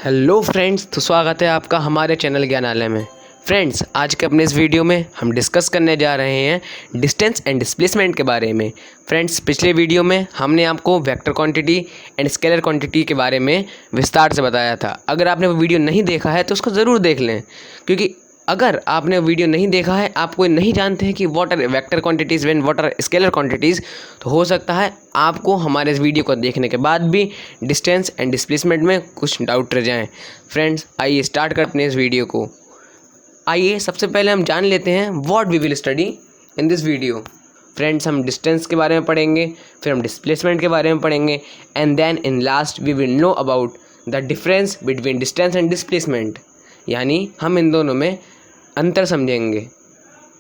Hello friends, तो स्वागत है आपका हमारे चैनल ज्ञानालय में। फ्रेंड्स, आज के अपने इस वीडियो में हम डिस्कस करने जा रहे हैं डिस्टेंस एंड डिस्प्लेसमेंट के बारे में। फ्रेंड्स, पिछले वीडियो में हमने आपको vector quantity and scalar quantity के बारे में विस्तार से बताया था। अगर आपने वो वीडियो नहीं देखा है तो उसको ज़रूर देख लें, क्योंकि अगर आपने वीडियो नहीं देखा है, आप कोई नहीं जानते हैं कि what are vector quantities and what are scalar quantities, तो हो सकता है आपको हमारे इस वीडियो को देखने के बाद भी डिस्टेंस एंड डिस्प्लेसमेंट में कुछ डाउट रह जाएं। फ्रेंड्स, आइए स्टार्ट करते हैं इस वीडियो को। आइए सबसे पहले हम जान लेते हैं what we will study in this video. Friends, हम डिस्टेंस के बारे में पढ़ेंगे, फिर हम डिस्प्लेसमेंट के बारे में पढ़ेंगे, and then in last we will know about the difference between distance and displacement, यानी हम इन दोनों में अंतर समझेंगे।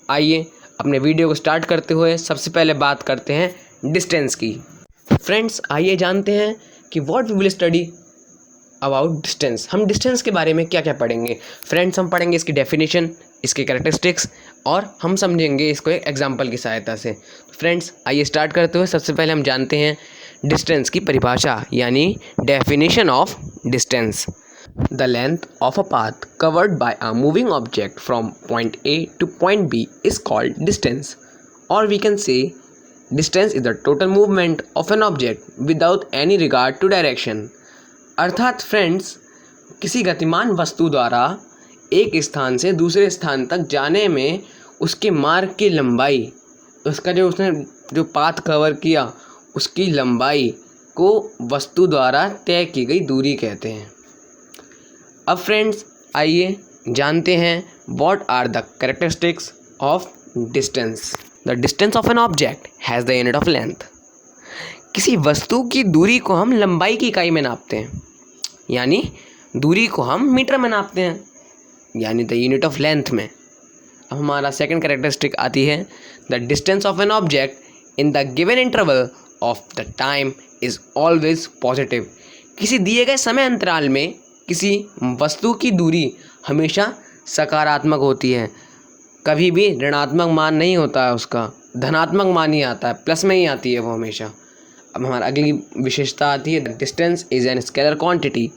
आइए अपने वीडियो को स्टार्ट करते हुए सबसे पहले बात करते हैं डिस्टेंस की। फ्रेंड्स, आइए जानते हैं कि what we will study about distance. हम डिस्टेंस के बारे में क्या क्या पढ़ेंगे। फ्रेंड्स, हम पढ़ेंगे इसकी डेफिनेशन, इसके कैरेक्टरिस्टिक्स, और हम समझेंगे इसको एक एग्जांपल की सहायता से। फ्रेंड्स, आइए स्टार्ट करते हुए सबसे पहले हम जानते हैं डिस्टेंस की परिभाषा, यानी definition of distance. The length of a path covered by a moving object from point A to point B is called distance, or we can say distance is the total movement of an object without any regard to direction। अर्थात friends, किसी गतिमान वस्तु द्वारा एक स्थान से दूसरे स्थान तक जाने में उसके मार्ग की लंबाई, उसका उसने जो पाथ कवर किया उसकी लंबाई को वस्तु द्वारा तय की गई दूरी कहते हैं। अब फ्रेंड्स, आइए जानते हैं what are the characteristics of distance. The distance of an object has the unit of length. किसी वस्तु की दूरी को हम लंबाई की इकाई में नापते हैं, यानी दूरी को हम मीटर में नापते हैं, यानी द यूनिट ऑफ लेंथ में। अब हमारा सेकंड कैरेक्टरिस्टिक आती है the distance of an object in the given interval of the time is always positive. किसी दिए गए समय अंतराल में किसी वस्तु की दूरी हमेशा सकारात्मक होती है, कभी भी ऋणात्मक मान नहीं होता है, उसका धनात्मक मान ही आता है, प्लस में ही आती है वो हमेशा। अब हमारा अगली विशेषता आती है the distance is an scalar quantity.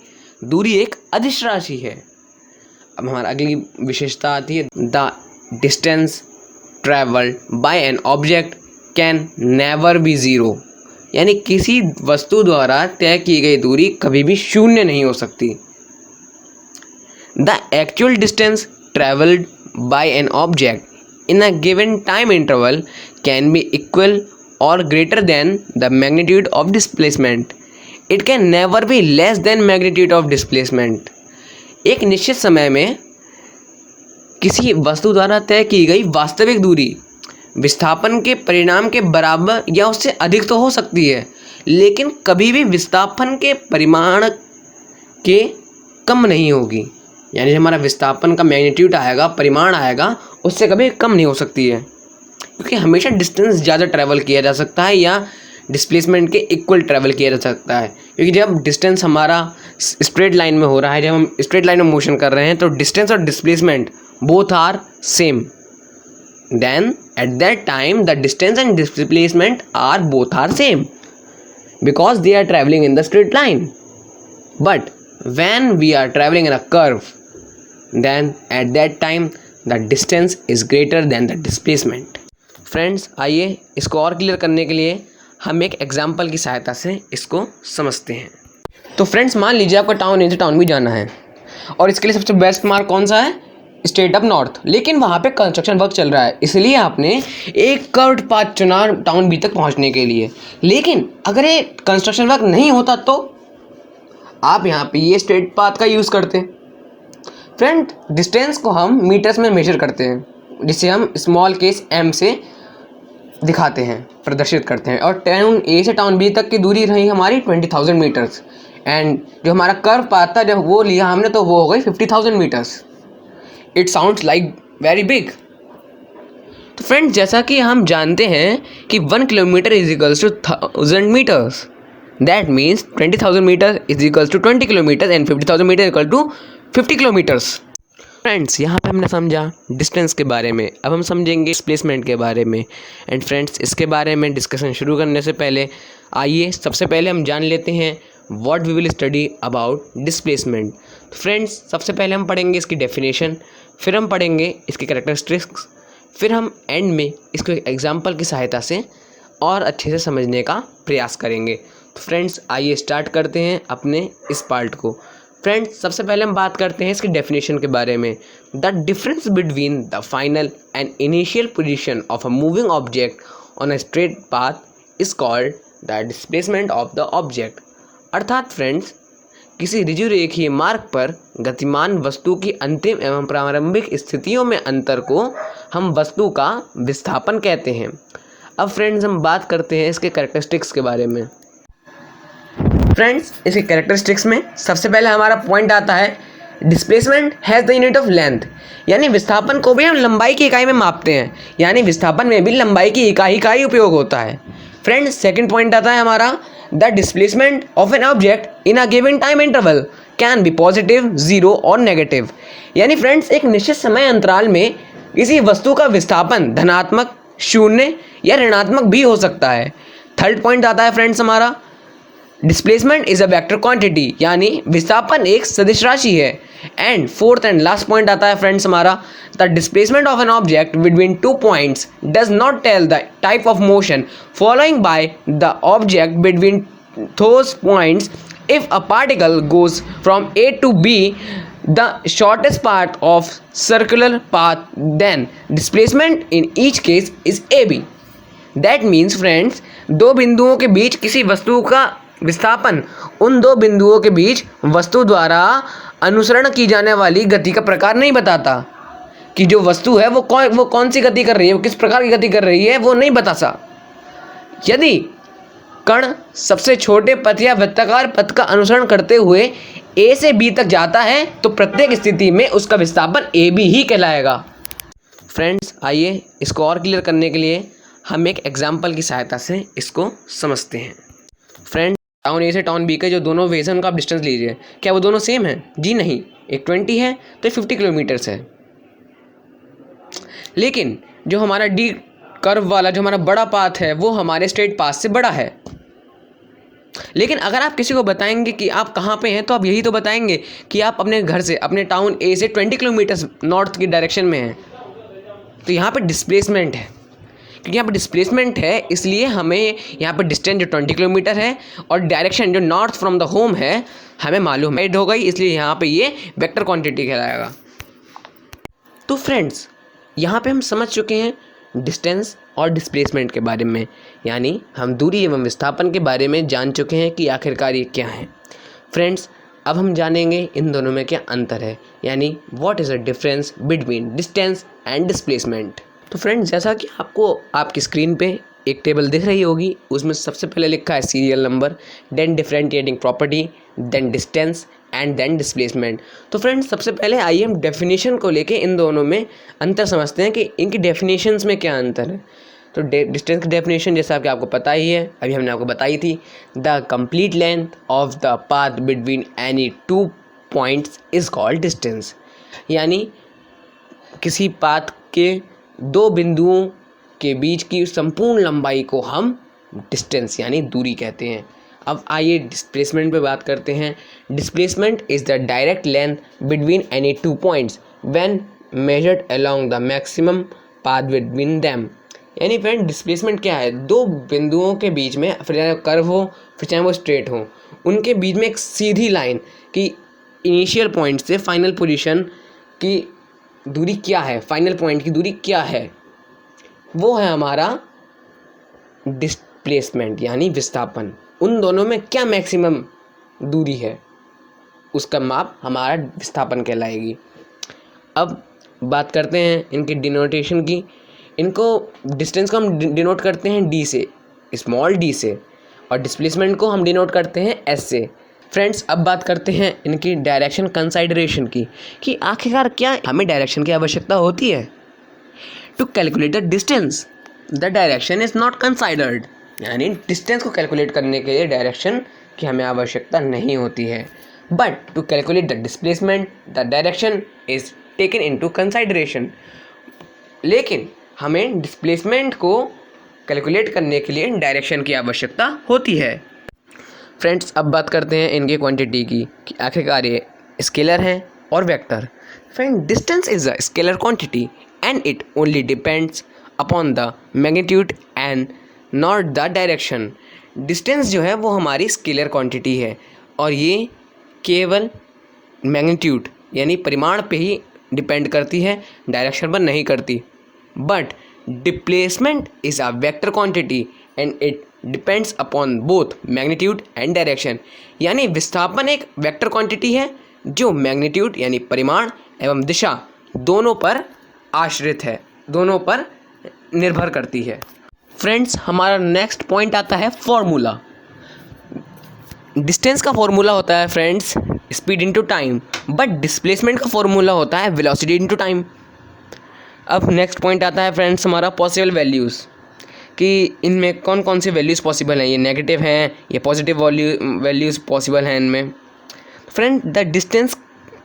दूरी एक अदिश राशि है। अब हमारा अगली विशेषता आती है the distance travelled bye an object can never be zero, यानी किसी वस्तु द्वारा तय की गई दूरी कभी भी शून्य नहीं हो सकती। The actual distance traveled by an object in a given time interval can be equal or greater than the magnitude of displacement. It can never be less than magnitude of displacement. एक निश्चित समय में किसी वस्तु द्वारा तय की गई वास्तविक दूरी विस्थापन के परिणाम के बराबर या उससे अधिक तो हो सकती है, लेकिन कभी भी विस्थापन के परिमाण के कम नहीं होगी। यानी हमारा विस्थापन का मैग्नीट्यूड आएगा, परिमाण आएगा, उससे कभी कम नहीं हो सकती है, क्योंकि हमेशा डिस्टेंस ज़्यादा ट्रैवल किया जा सकता है या डिस्प्लेसमेंट के इक्वल ट्रैवल किया जा सकता है। क्योंकि जब डिस्टेंस हमारा स्ट्रेट लाइन में हो रहा है, जब हम स्ट्रेट लाइन में मोशन कर रहे हैं, तो डिस्टेंस और displacement both are same, then at that time the distance and displacement are both are same because they are travelling in the straight line. But when we are traveling in a curve, then at that time the distance is greater than the displacement। Friends, आइए इसको और clear करने के लिए हम एक example की सहायता से इसको समझते हैं। तो फ्रेंड्स, मान लीजिए आपको टाउन ए से टाउन बी जाना है, और इसके लिए सबसे बेस्ट मार्ग कौन सा है? Straight up north. लेकिन वहाँ पे कंस्ट्रक्शन वर्क चल रहा है, इसलिए आपने एक कर्व्ड पाथ चुना टाउन बी तक पहुँचने के लिए। लेकिन अगर ये कंस्ट्रक्शन वर्क नहीं होता तो आप यहाँ पे ये स्ट्रेट पाथ का यूज़ करते हैं। फ्रेंड, डिस्टेंस को हम मीटर्स में मेजर करते हैं, जिसे हम स्मॉल केस m से दिखाते हैं, प्रदर्शित करते हैं। और टाउन ए से टाउन बी तक की दूरी रही हमारी 20,000 मीटर्स, एंड जो हमारा कर्व पाथ था जब वो लिया हमने तो वो हो गई 50,000 metres. It sounds like very big. तो फ्रेंड, जैसा कि हम जानते हैं कि 1 kilometre is equals to 1000 metres, that means 20,000 meters is equals to 20 kilometers and 50,000 meters equal to 50 kilometers। Friends, यहाँ पे हमने समझा डिस्टेंस के बारे में, अब हम समझेंगे डिस्प्लेसमेंट के बारे में। एंड फ्रेंड्स, इसके बारे में डिस्कशन शुरू करने से पहले आइए सबसे पहले हम जान लेते हैं what we will study about displacement. तो फ्रेंड्स, सबसे पहले हम पढ़ेंगे इसकी डेफिनेशन, फिर हम पढ़ेंगे इसकी कैरेक्टरिस्टिक्स, फिर हम एंड में इसको एक एग्जाम्पल की सहायता से और अच्छे से समझने का प्रयास करेंगे। तो फ्रेंड्स, आइए स्टार्ट करते हैं अपने इस पार्ट को। फ्रेंड्स, सबसे पहले हम बात करते हैं इसकी डेफिनेशन के बारे में। The difference between the final and initial position of a moving object on a straight path is called the displacement of the object. अर्थात फ्रेंड्स, किसी ऋजुरेखीय मार्ग पर गतिमान वस्तु की अंतिम एवं प्रारंभिक स्थितियों में अंतर को हम वस्तु का विस्थापन कहते हैं। अब फ्रेंड्स, हम बात करते हैं इसके कैरेक्टरिस्टिक्स के बारे में। फ्रेंड्स, इसके कैरेक्टरिस्टिक्स में सबसे पहले हमारा पॉइंट आता है displacement has the unit of length, यानी विस्थापन को भी हम लंबाई की इकाई में मापते हैं, यानी विस्थापन में भी लंबाई की इकाई का ही उपयोग होता है। फ्रेंड्स, सेकंड पॉइंट आता है हमारा the displacement of an object in a given time interval can be positive, zero और नेगेटिव, यानी फ्रेंड्स एक निश्चित समय अंतराल में किसी वस्तु का विस्थापन धनात्मक, शून्य या ऋणात्मक भी हो सकता है। थर्ड पॉइंट आता है फ्रेंड्स हमारा displacement is a vector quantity, यानी विस्थापन एक सदिश राशि है। And fourth and last point आता है फ्रेंड्स हमारा the displacement of an object between two points does not tell the type of motion following by the object between those points. If a particle goes from A to B, the shortest path of circular path, then displacement in each case is AB. That means friends, दो बिंदुओं के बीच किसी वस्तु का विस्थापन उन दो बिंदुओं के बीच वस्तु द्वारा अनुसरण की जाने वाली गति का प्रकार नहीं बताता कि जो वस्तु है वो कौन सी गति कर रही है, वो किस प्रकार की गति कर रही है, वो नहीं बताता। यदि कण सबसे छोटे पथ या वृत्ताकार पथ का अनुसरण करते हुए ए से बी तक जाता है तो प्रत्येक स्थिति में उसका विस्थापन ए बी ही कहलाएगा। फ्रेंड्स, आइए इसको और क्लियर करने के लिए हम एक एग्जाम्पल की सहायता से इसको समझते हैं। फ्रेंड्स, टाउन ए से टाउन बी के जो दोनों वेज हैं उनका आप डिस्टेंस लीजिए। क्या वो दोनों सेम हैं? जी नहीं, एक 20 है तो 50 किलोमीटर्स है। लेकिन जो हमारा डी कर्व वाला जो हमारा बड़ा पाथ है वो हमारे स्ट्रेट पाथ से बड़ा है। लेकिन अगर आप किसी को बताएंगे कि आप कहाँ पे हैं तो आप यही तो बताएंगे कि आप अपने घर से, अपने टाउन ए से 20 किलोमीटर्स नॉर्थ की डायरेक्शन में हैं। तो यहाँ पे डिस्प्लेसमेंट है, क्योंकि यहाँ पे डिस्प्लेसमेंट है इसलिए हमें यहाँ पे डिस्टेंस जो 20 किलोमीटर है और डायरेक्शन जो नॉर्थ फ्रॉम द होम है हमें मालूम है हो गई, इसलिए यहाँ पे ये वेक्टर क्वांटिटी कहलाएगा। तो फ्रेंड्स, यहाँ पे हम समझ चुके हैं डिस्टेंस और डिस्प्लेसमेंट के बारे में, यानी हम दूरी एवं विस्थापन के बारे में जान चुके हैं कि आखिरकार ये क्या है। फ्रेंड्स, अब हम जानेंगे इन दोनों में क्या अंतर है, यानी what is the difference between distance and displacement. तो फ्रेंड्स, जैसा कि आपको आपकी स्क्रीन पे एक टेबल दिख रही होगी, उसमें सबसे पहले लिखा है serial number, then differentiating property, then distance and then displacement. तो फ्रेंड्स, सबसे पहले आइए हम डेफिनेशन को लेके इन दोनों में अंतर समझते हैं कि इनकी डेफिनेशंस में क्या अंतर है। तो डिस्टेंस की डेफिनेशन जैसा कि आपको पता ही है, अभी हमने आपको बताई थी, the complete length of the path between any two points is called distance, यानी किसी पाथ के दो बिंदुओं के बीच की संपूर्ण लंबाई को हम डिस्टेंस यानी दूरी कहते हैं। अब आइए डिस्प्लेसमेंट पे बात करते हैं। Displacement is the direct length between any two points when measured along the maximum path between them, यानी फ्रेंड डिस्प्लेसमेंट क्या है? दो बिंदुओं के बीच में, फिर चाहे वो कर्व हो फिर चाहे वो स्ट्रेट हो, उनके बीच में एक सीधी लाइन की इनिशियल पॉइंट से फाइनल पोजीशन की दूरी क्या है, फाइनल पॉइंट की दूरी क्या है, वो है हमारा डिस्प्लेसमेंट यानी विस्थापन। उन दोनों में क्या मैक्सिमम दूरी है उसका माप हमारा विस्थापन कहलाएगी। अब बात करते हैं इनके डिनोटेशन की। इनको डिस्टेंस को हम डिनोट करते हैं डी से, स्मॉल डी से, और डिस्प्लेसमेंट को हम डिनोट करते हैं एस से। फ्रेंड्स, अब बात करते हैं इनकी डायरेक्शन कंसाइडरेशन की, कि आखिरकार क्या हमें डायरेक्शन की आवश्यकता होती है। To calculate the distance the direction is not considered, यानी डिस्टेंस को कैलकुलेट करने के लिए डायरेक्शन की हमें आवश्यकता नहीं होती है। But to calculate the displacement the direction is taken into consideration, लेकिन हमें डिस्प्लेसमेंट को कैलकुलेट करने के लिए डायरेक्शन की आवश्यकता होती है। फ्रेंड्स अब बात करते हैं इनके क्वांटिटी की कि आखिरकार ये स्केलर हैं और vector. Friend distance is a scalar quantity and it only depends upon the magnitude and not the direction. Distance जो है वो हमारी स्केलर क्वांटिटी है और ये केवल मैग्नीट्यूड यानी परिमाण पे ही डिपेंड करती है, डायरेक्शन पर नहीं करती। But displacement is a vector quantity and it depends upon both magnitude and direction. यानी विस्थापन एक वेक्टर क्वांटिटी है जो मैग्नीट्यूड यानी परिमाण एवं दिशा दोनों पर आश्रित है, दोनों पर निर्भर करती है। फ्रेंड्स हमारा नेक्स्ट पॉइंट आता है फॉर्मूला। डिस्टेंस का फॉर्मूला होता है friends speed into time, but displacement का फॉर्मूला होता है वेलोसिटी इनटू टाइम। अब नेक्स्ट पॉइंट आता है फ्रेंड्स हमारा पॉसिबल वैल्यूज़, कि इनमें कौन कौन से वैल्यूज़ पॉसिबल हैं, ये नेगेटिव हैं, ये पॉजिटिव वैल्यूज़ पॉसिबल हैं इनमें। Friend the distance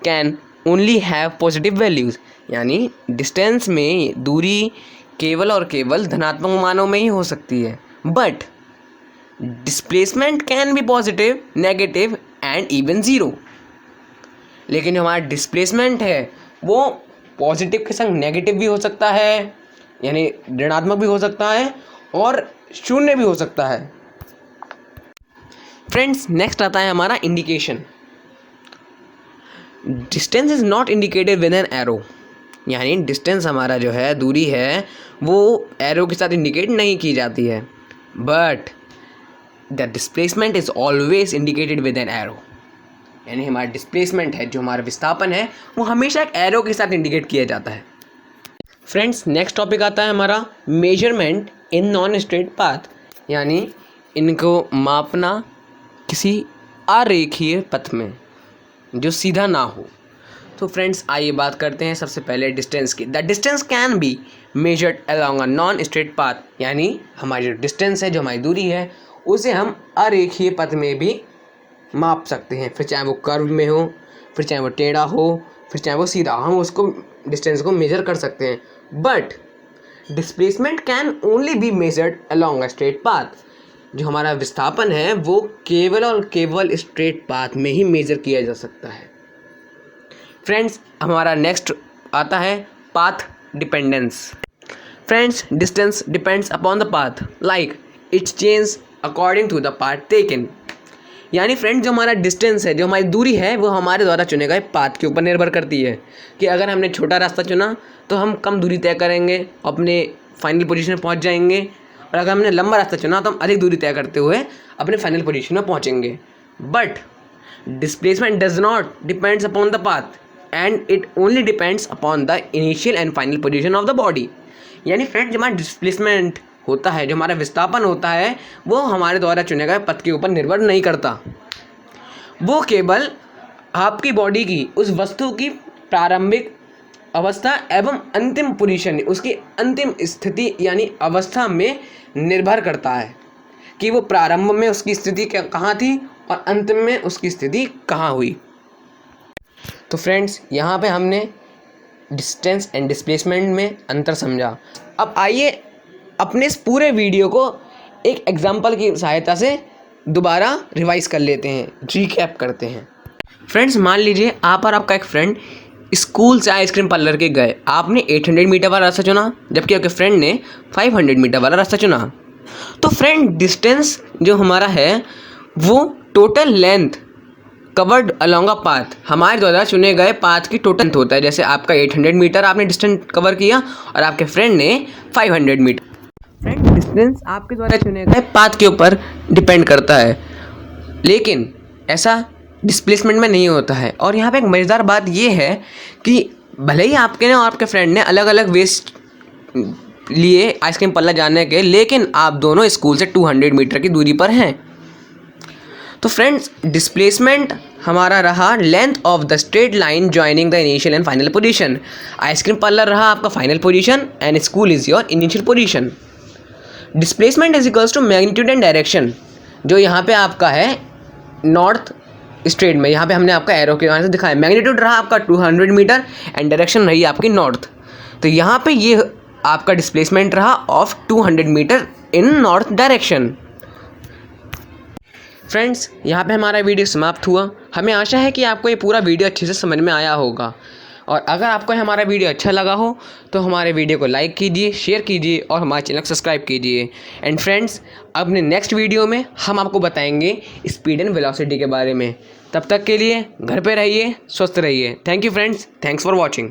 can only have positive values, यानी डिस्टेंस में दूरी केवल और केवल धनात्मक मानों में ही हो सकती है। But displacement can be positive, negative and even zero. लेकिन जो हमारा डिस्प्लेसमेंट है वो पॉजिटिव के संग नेगेटिव भी हो सकता है, यानी ऋणात्मक भी हो सकता है और शून्य भी हो सकता है। फ्रेंड्स नेक्स्ट आता है हमारा indication. Distance is not indicated with an arrow, यानी डिस्टेंस हमारा जो है दूरी है वो एरो के साथ इंडिकेट नहीं की जाती है। But the displacement is always indicated with an arrow, यानी हमारा डिस्प्लेसमेंट है जो हमारा विस्थापन है वो हमेशा एक एरो के साथ इंडिकेट किया जाता है। फ्रेंड्स नेक्स्ट टॉपिक आता है हमारा measurement in non straight path, यानी इनको मापना किसी अरेखीय पथ में जो सीधा ना हो। तो फ्रेंड्स आइए बात करते हैं सबसे पहले डिस्टेंस की। The distance can be measured along a non straight path, यानी हमारी जो डिस्टेंस है, जो हमारी दूरी है, उसे हम अरेखीय पथ में भी माप सकते हैं। फिर चाहे वो कर्व में हो, फिर चाहे वो टेढ़ा हो, फिर चाहे वो सीधा, हम उसको डिस्टेंस को मेजर कर सकते हैं। But displacement can only be measured along a straight path, जो हमारा विस्थापन है वो केवल और केवल स्ट्रेट पाथ में ही मेजर किया जा सकता है। फ्रेंड्स हमारा नेक्स्ट आता है path dependence. Friends distance depends upon the path like it's change according to the path taken, यानी फ्रेंड्स जो हमारा डिस्टेंस है, जो हमारी दूरी है, वो हमारे द्वारा चुने गए पाथ के ऊपर निर्भर करती है। कि अगर हमने छोटा रास्ता चुना तो हम कम दूरी तय करेंगे, अपने फाइनल पोजीशन में पहुंच जाएंगे, और अगर हमने लंबा रास्ता चुना तो हम अधिक दूरी तय करते हुए अपने फाइनल पोजीशन में पहुंचेंगे। But displacement does not depends upon the path and it only depends upon the initial and final position of the body, यानी फ्रेंड्स जो हमारा डिस्प्लेसमेंट होता है, जो हमारा विस्थापन होता है, वो हमारे द्वारा चुने गए पथ के ऊपर निर्भर नहीं करता। वो केवल आपकी बॉडी की उस वस्तु की प्रारंभिक अवस्था एवं अंतिम पोजीशन, उसकी अंतिम स्थिति यानी अवस्था में निर्भर करता है कि वो प्रारंभ में उसकी स्थिति कहाँ थी और अंत में उसकी स्थिति कहाँ हुई। तो फ्रेंड्स यहाँ पे हमने डिस्टेंस एंड डिस्प्लेसमेंट में अंतर समझा। अब आइए अपने इस पूरे वीडियो को एक एग्जाम्पल की सहायता से दोबारा रिवाइज कर लेते हैं, रिकैप करते हैं। फ्रेंड्स मान लीजिए आप और आपका एक फ्रेंड स्कूल से आइसक्रीम पार्लर के गए। आपने 800 मीटर वाला रास्ता चुना, जबकि आपके फ्रेंड ने 500 मीटर वाला रास्ता चुना। तो फ्रेंड डिस्टेंस जो हमारा है वो total length covered along a path, हमारे द्वारा चुने गए पाथ की टोटल लेंथ होता है। जैसे आपका 800 मीटर आपने डिस्टेंस कवर किया और आपके फ्रेंड ने 500 मीटर। फ्रेंड डिस्टेंस आपके द्वारा चुने गए पाथ के ऊपर डिपेंड करता है, लेकिन ऐसा डिस्प्लेसमेंट में नहीं होता है। और यहाँ पे एक मज़ेदार बात ये है कि भले ही आपके और आपके फ्रेंड ने अलग अलग वेज लिए आइसक्रीम पार्लर जाने के, लेकिन आप दोनों स्कूल से 200 मीटर की दूरी पर हैं। तो फ्रेंड्स डिस्प्लेसमेंट हमारा रहा length of the straight line joining the initial and final position. Ice cream parlour रहा आपका final position and school is your initial position. Displacement is equals to magnitude and direction, जो यहाँ पे आपका है नॉर्थ स्ट्रेट में, यहाँ पे हमने आपका एरो के वहाँ से दिखाया। मैग्नीट्यूड रहा आपका 200 मीटर एंड डायरेक्शन रही आपकी नॉर्थ। तो यहाँ पे ये आपका डिस्प्लेसमेंट रहा of 200 metre in north direction. Friends, यहाँ पे हमारा वीडियो समाप्त हुआ। हमें आशा है कि आपको ये पूरा वीडियो अच्छे से समझ में आया होगा। और अगर आपको हमारा वीडियो अच्छा लगा हो तो हमारे वीडियो को लाइक कीजिए, शेयर कीजिए और हमारे चैनल को सब्सक्राइब कीजिए। एंड फ्रेंड्स, अपने नेक्स्ट वीडियो में हम आपको बताएंगे स्पीड एंड वेलोसिटी के बारे में। तब तक के लिए घर पे रहिए, स्वस्थ रहिए। Thank you friends, thanks for watching.